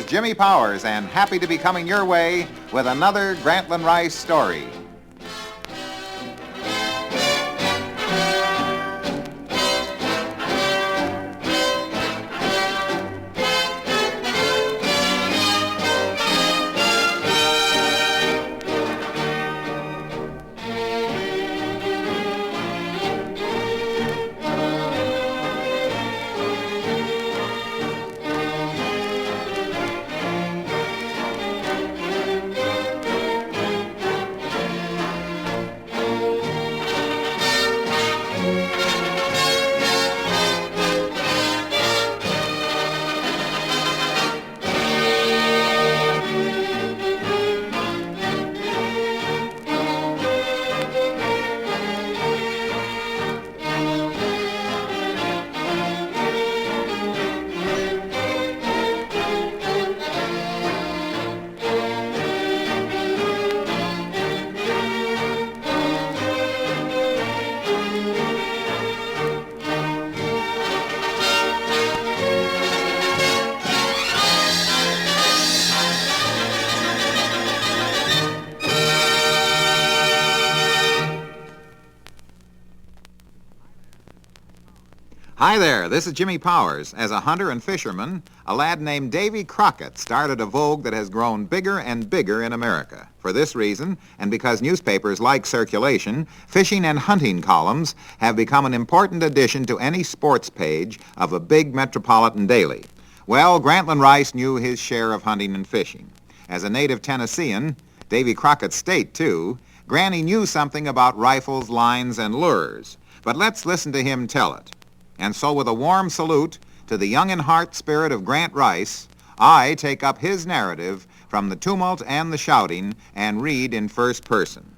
is Jimmy Powers, and happy to be coming your way with another Grantland Rice story. Hi there, this is Jimmy Powers. As a hunter and fisherman, a lad named Davy Crockett started a vogue that has grown bigger and bigger in America. For this reason, and because newspapers like circulation, fishing and hunting columns have become an important addition to any sports page of a big metropolitan daily. Well, Grantland Rice knew his share of hunting and fishing. As a native Tennessean, Davy Crockett's state too, Granny knew something about rifles, lines, and lures. But let's listen to him tell it. And so with a warm salute to the young in heart spirit of Grant Rice, I take up his narrative from the tumult and the shouting and read in first person.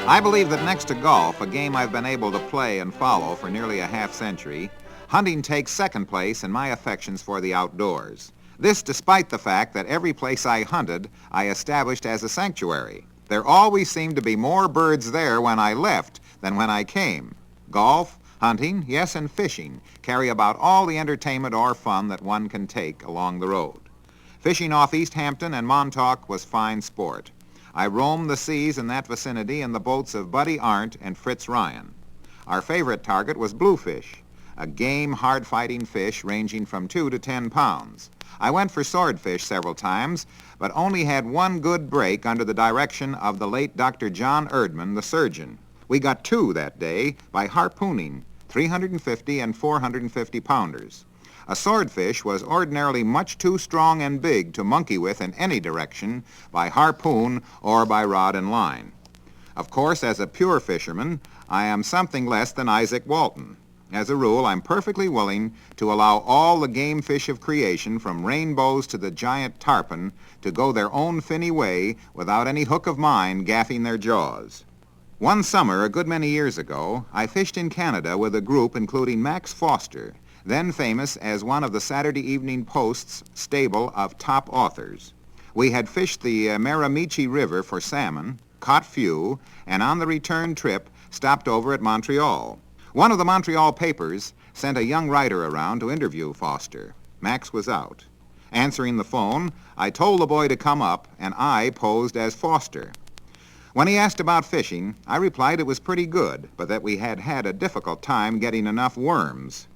I believe that next to golf, a game I've been able to play and follow for nearly a half century, hunting takes second place in my affections for the outdoors. This despite the fact that every place I hunted, I established as a sanctuary. There always seemed to be more birds there when I left than when I came. Golf, hunting, yes, and fishing carry about all the entertainment or fun that one can take along the road. Fishing off East Hampton and Montauk was fine sport. I roamed the seas in that vicinity in the boats of Buddy Arndt and Fritz Ryan. Our favorite target was bluefish, a game, hard-fighting fish ranging from 2 to 10 pounds. I went for swordfish several times, but only had one good break under the direction of the late Dr. John Erdman, the surgeon. We got 2 that day by harpooning, 350 and 450 pounders. A swordfish was ordinarily much too strong and big to monkey with in any direction by harpoon or by rod and line. Of course, as a pure fisherman, I am something less than Isaac Walton. As a rule, I'm perfectly willing to allow all the game fish of creation, from rainbows to the giant tarpon, to go their own finny way without any hook of mine gaffing their jaws. One summer, a good many years ago, I fished in Canada with a group including Max Foster, then famous as one of the Saturday Evening Post's stable of top authors. We had fished the Miramichi River for salmon, caught few, and on the return trip stopped over at Montreal. One of the Montreal papers sent a young writer around to interview Foster. Max was out. Answering the phone, I told the boy to come up, and I posed as Foster. When he asked about fishing, I replied it was pretty good, but that we had had a difficult time getting enough worms.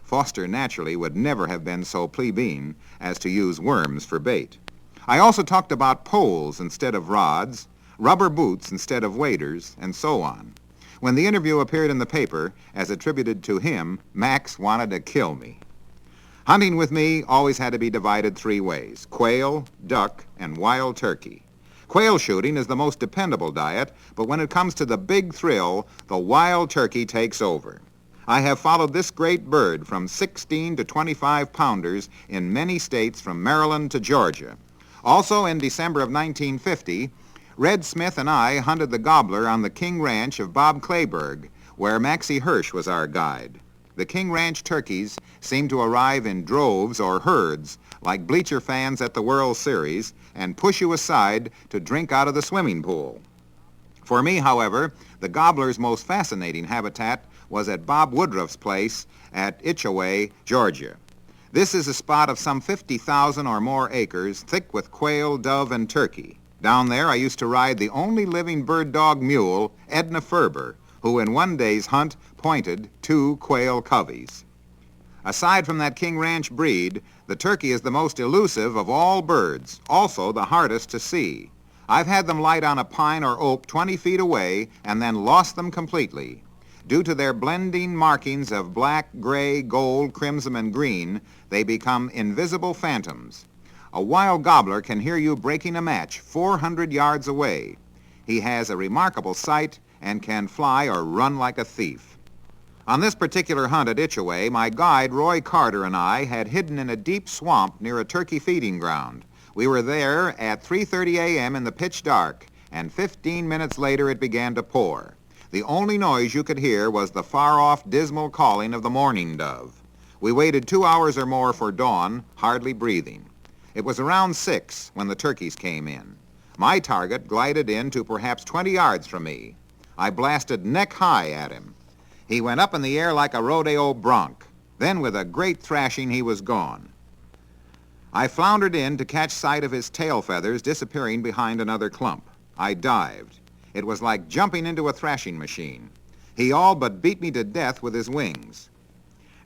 Foster naturally would never have been so plebeian as to use worms for bait. I also talked about poles instead of rods, rubber boots instead of waders, and so on. When the interview appeared in the paper, as attributed to him, Max wanted to kill me. Hunting with me always had to be divided 3 ways: quail, duck, and wild turkey. Quail shooting is the most dependable diet, but when it comes to the big thrill, the wild turkey takes over. I have followed this great bird from 16 to 25 pounders in many states from Maryland to Georgia. Also in December of 1950, Red Smith and I hunted the gobbler on the King Ranch of Bob Clayburgh, where Maxie Hirsch was our guide. The King Ranch turkeys seem to arrive in droves or herds, like bleacher fans at the World Series, and push you aside to drink out of the swimming pool. For me, however, the gobbler's most fascinating habitat was at Bob Woodruff's place at Itchaway, Georgia. This is a spot of some 50,000 or more acres, thick with quail, dove, and turkey. Down there, I used to ride the only living bird dog mule, Edna Ferber, who in one day's hunt pointed 2 quail coveys. Aside from that King Ranch breed, the turkey is the most elusive of all birds, also the hardest to see. I've had them light on a pine or oak 20 feet away and then lost them completely. Due to their blending markings of black, gray, gold, crimson, and green, they become invisible phantoms. A wild gobbler can hear you breaking a match 400 yards away. He has a remarkable sight and can fly or run like a thief. On this particular hunt at Itchaway, my guide, Roy Carter, and I had hidden in a deep swamp near a turkey feeding ground. We were there at 3:30 a.m. in the pitch dark, and 15 minutes later it began to pour. The only noise you could hear was the far-off dismal calling of the mourning dove. We waited 2 hours or more for dawn, hardly breathing. It was around 6 when the turkeys came in. My target glided in to perhaps 20 yards from me. I blasted neck high at him. He went up in the air like a rodeo bronc. Then with a great thrashing he was gone. I floundered in to catch sight of his tail feathers disappearing behind another clump. I dived. It was like jumping into a thrashing machine. He all but beat me to death with his wings.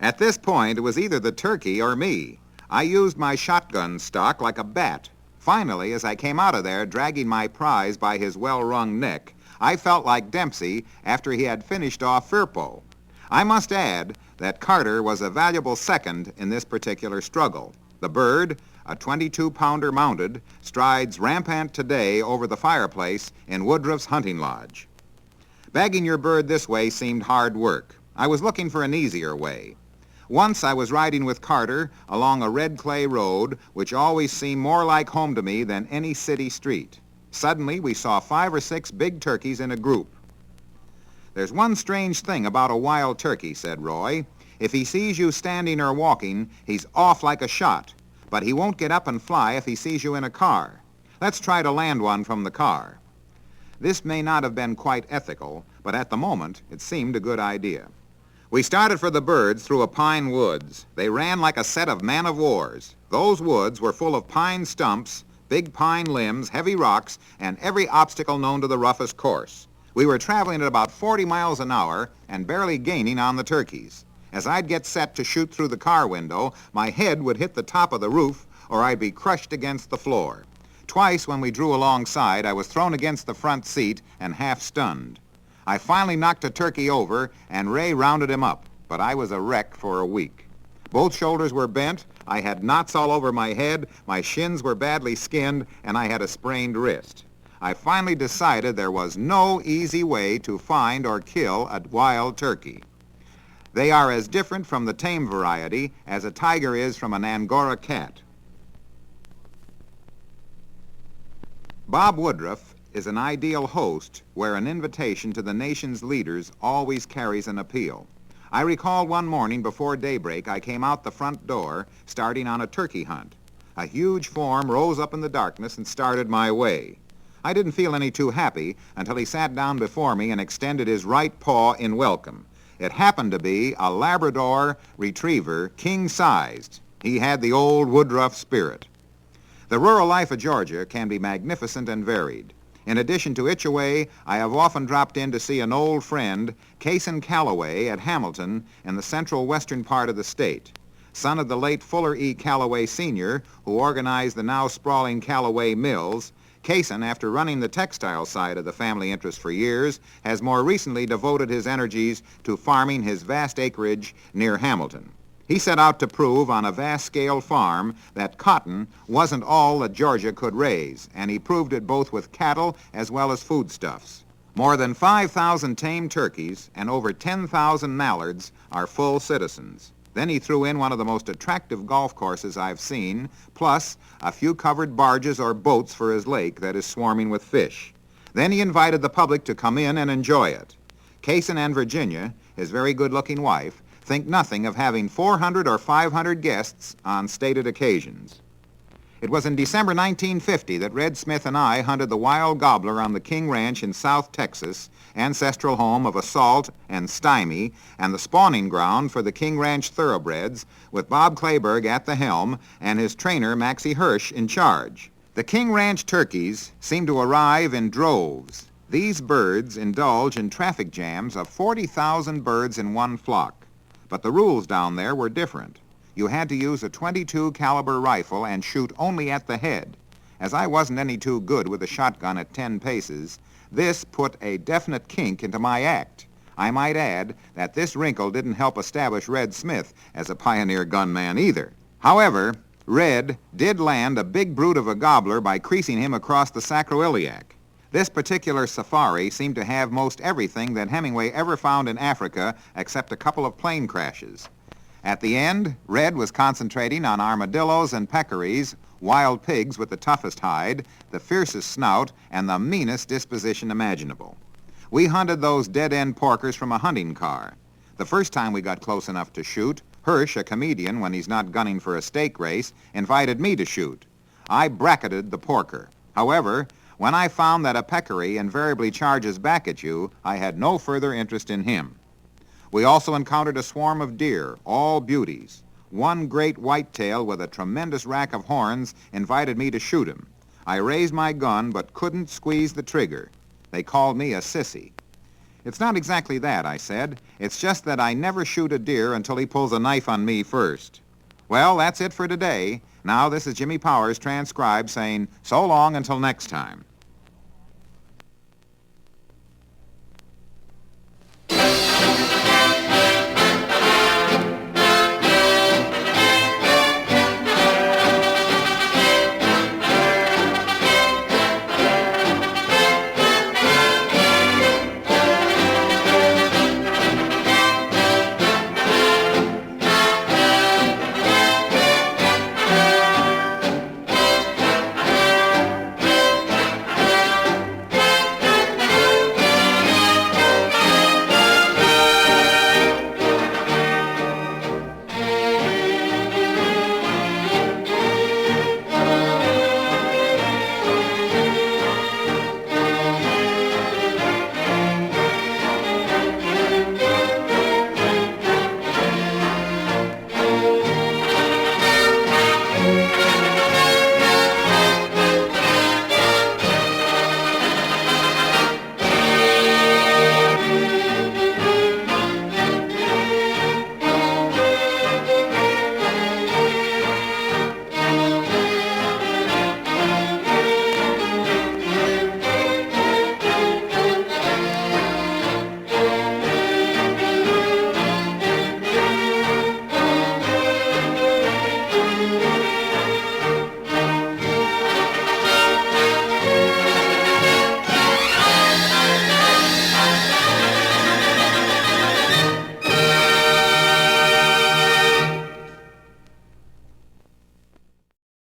At this point, it was either the turkey or me. I used my shotgun stock like a bat. Finally, as I came out of there, dragging my prize by his well-wrung neck, I felt like Dempsey after he had finished off Firpo. I must add that Carter was a valuable second in this particular struggle. The bird, a 22-pounder mounted, strides rampant today over the fireplace in Woodruff's hunting lodge. Bagging your bird this way seemed hard work. I was looking for an easier way. Once I was riding with Carter along a red clay road, which always seemed more like home to me than any city street. Suddenly, we saw 5 or 6 big turkeys in a group. "There's one strange thing about a wild turkey," said Roy. "If he sees you standing or walking, he's off like a shot. But he won't get up and fly if he sees you in a car. Let's try to land one from the car." This may not have been quite ethical, but at the moment it seemed a good idea. We started for the birds through a pine woods. They ran like a set of man-of-wars. Those woods were full of pine stumps, big pine limbs, heavy rocks, and every obstacle known to the roughest course. We were traveling at about 40 miles an hour and barely gaining on the turkeys. As I'd get set to shoot through the car window, my head would hit the top of the roof or I'd be crushed against the floor. Twice when we drew alongside, I was thrown against the front seat and half stunned. I finally knocked a turkey over and Ray rounded him up, but I was a wreck for a week. Both shoulders were bent, I had knots all over my head, my shins were badly skinned, and I had a sprained wrist. I finally decided there was no easy way to find or kill a wild turkey. They are as different from the tame variety as a tiger is from an Angora cat. Bob Woodruff is an ideal host where an invitation to the nation's leaders always carries an appeal. I recall one morning before daybreak I came out the front door starting on a turkey hunt. A huge form rose up in the darkness and started my way. I didn't feel any too happy until he sat down before me and extended his right paw in welcome. It happened to be a Labrador retriever, king-sized. He had the old Woodruff spirit. The rural life of Georgia can be magnificent and varied. In addition to Itchaway, I have often dropped in to see an old friend, Cason Calloway, at Hamilton in the central western part of the state. Son of the late Fuller E. Calloway Sr., who organized the now sprawling Calloway Mills, Cason, after running the textile side of the family interest for years, has more recently devoted his energies to farming his vast acreage near Hamilton. He set out to prove on a vast-scale farm that cotton wasn't all that Georgia could raise, and he proved it both with cattle as well as foodstuffs. More than 5,000 tame turkeys and over 10,000 mallards are full citizens. Then he threw in one of the most attractive golf courses I've seen, plus a few covered barges or boats for his lake that is swarming with fish. Then he invited the public to come in and enjoy it. Cason and Virginia, his very good-looking wife, think nothing of having 400 or 500 guests on stated occasions. It was in December 1950 that Red Smith and I hunted the wild gobbler on the King Ranch in South Texas, ancestral home of Assault and Stymie, and the spawning ground for the King Ranch thoroughbreds, with Bob Clayberg at the helm and his trainer, Maxie Hirsch, in charge. The King Ranch turkeys seem to arrive in droves. These birds indulge in traffic jams of 40,000 birds in one flock. But the rules down there were different. You had to use a .22 caliber rifle and shoot only at the head. As I wasn't any too good with a shotgun at 10 paces, this put a definite kink into my act. I might add that this wrinkle didn't help establish Red Smith as a pioneer gunman either. However, Red did land a big brute of a gobbler by creasing him across the sacroiliac. This particular safari seemed to have most everything that Hemingway ever found in Africa except a couple of plane crashes. At the end, Red was concentrating on armadillos and peccaries, wild pigs with the toughest hide, the fiercest snout, and the meanest disposition imaginable. We hunted those dead-end porkers from a hunting car. The first time we got close enough to shoot, Hirsch, a comedian when he's not gunning for a steak race, invited me to shoot. I bracketed the porker. However, when I found that a peccary invariably charges back at you, I had no further interest in him. We also encountered a swarm of deer, all beauties. One great whitetail with a tremendous rack of horns invited me to shoot him. I raised my gun but couldn't squeeze the trigger. They called me a sissy. It's not exactly that, I said. It's just that I never shoot a deer until he pulls a knife on me first. Well, that's it for today. Now this is Jimmy Powers transcribed saying so long until next time.